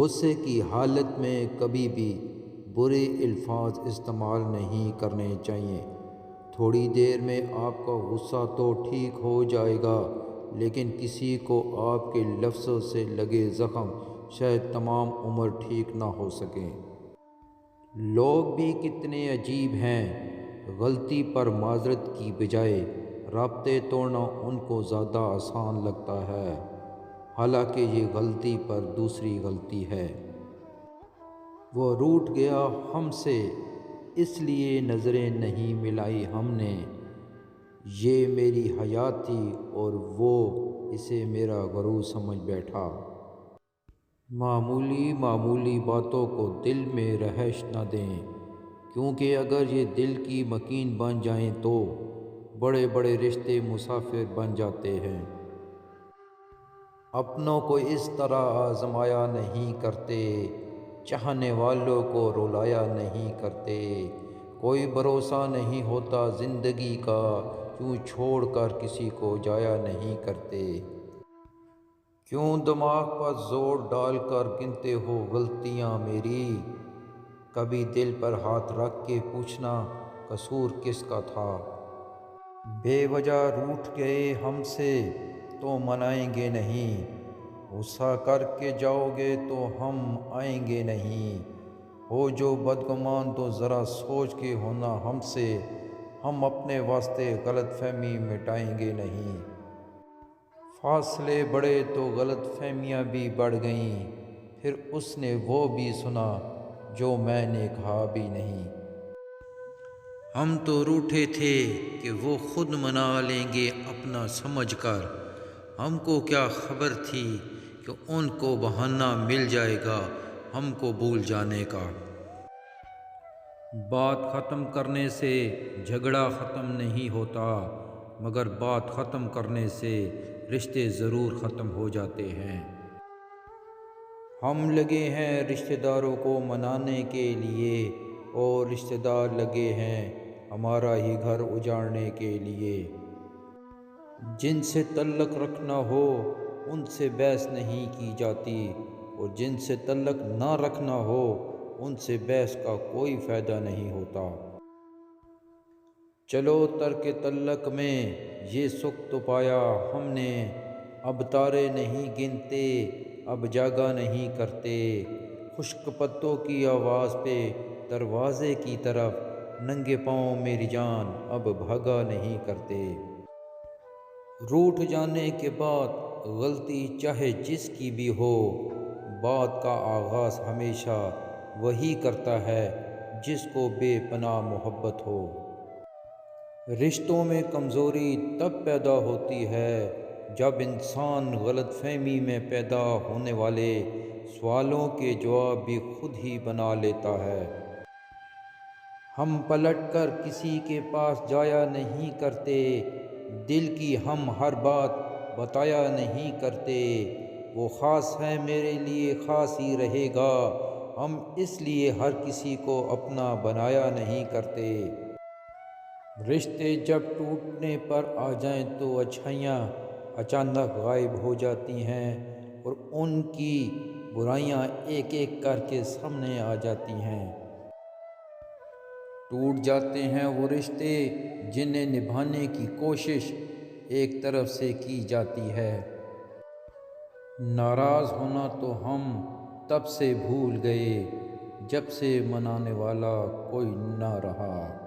غصے کی حالت میں کبھی بھی برے الفاظ استعمال نہیں کرنے چاہیے۔ تھوڑی دیر میں آپ کا غصہ تو ٹھیک ہو جائے گا، لیکن کسی کو آپ کے لفظوں سے لگے زخم شاید تمام عمر ٹھیک نہ ہو سکیں۔ لوگ بھی کتنے عجیب ہیں، غلطی پر معذرت کی بجائے رابطے توڑنا ان کو زیادہ آسان لگتا ہے، حالانکہ یہ غلطی پر دوسری غلطی ہے۔ وہ روٹھ گیا ہم سے، اس لیے نظریں نہیں ملائی ہم نے۔ یہ میری حیات تھی اور وہ اسے میرا غرور سمجھ بیٹھا۔ معمولی معمولی باتوں کو دل میں رہش نہ دیں، کیونکہ اگر یہ دل کی مکین بن جائیں تو بڑے بڑے رشتے مسافر بن جاتے ہیں۔ اپنوں کو اس طرح آزمایا نہیں کرتے، چاہنے والوں کو رلایا نہیں کرتے۔ کوئی بھروسہ نہیں ہوتا زندگی کا، یوں چھوڑ کر کسی کو جایا نہیں کرتے۔ کیوں دماغ پر زور ڈال کر گنتے ہو غلطیاں میری؟ کبھی دل پر ہاتھ رکھ کے پوچھنا قصور کس کا تھا؟ بے وجہ روٹھ گئے ہم سے تو منائیں گے نہیں، غصہ کر کے جاؤ گے تو ہم آئیں گے نہیں۔ ہو جو بدگمان تو ذرا سوچ کے ہونا ہم سے، ہم اپنے واسطے غلط فہمی مٹائیں گے نہیں۔ فاصلے بڑھے تو غلط فہمیاں بھی بڑھ گئیں، پھر اس نے وہ بھی سنا جو میں نے کہا بھی نہیں۔ ہم تو روٹھے تھے کہ وہ خود منا لیں گے اپنا سمجھ کر، ہم کو کیا خبر تھی کہ ان کو بہانہ مل جائے گا ہم کو بھول جانے کا۔ بات ختم کرنے سے جھگڑا ختم نہیں ہوتا، مگر بات ختم کرنے سے رشتے ضرور ختم ہو جاتے ہیں۔ ہم لگے ہیں رشتہ داروں کو منانے کے لیے، اور رشتہ دار لگے ہیں ہمارا ہی گھر اجاڑنے کے لیے۔ جن سے تعلق رکھنا ہو ان سے بحث نہیں کی جاتی، اور جن سے تعلق نہ رکھنا ہو ان سے بحث کا کوئی فائدہ نہیں ہوتا۔ چلو ترک تعلق میں یہ سکھ تو پایا ہم نے، اب تارے نہیں گنتے، اب جاگا نہیں کرتے۔ خشک پتوں کی آواز پہ دروازے کی طرف ننگے پاؤں میری جان اب بھاگا نہیں کرتے۔ روٹھ جانے کے بعد غلطی چاہے جس کی بھی ہو، بات کا آغاز ہمیشہ وہی کرتا ہے جس کو بے پناہ محبت ہو۔ رشتوں میں کمزوری تب پیدا ہوتی ہے جب انسان غلط فہمی میں پیدا ہونے والے سوالوں کے جواب بھی خود ہی بنا لیتا ہے۔ ہم پلٹ کر کسی کے پاس جایا نہیں کرتے، دل کی ہم ہر بات بتایا نہیں کرتے۔ وہ خاص ہے میرے لیے خاص ہی رہے گا، ہم اس لیے ہر کسی کو اپنا بنایا نہیں کرتے۔ رشتے جب ٹوٹنے پر آ جائیں تو اچھائیاں اچانک غائب ہو جاتی ہیں، اور ان کی برائیاں ایک ایک کر کے سامنے آ جاتی ہیں۔ ٹوٹ جاتے ہیں وہ رشتے جنہیں نبھانے کی کوشش ایک طرف سے کی جاتی ہے۔ ناراض ہونا تو ہم تب سے بھول گئے جب سے منانے والا کوئی نہ رہا۔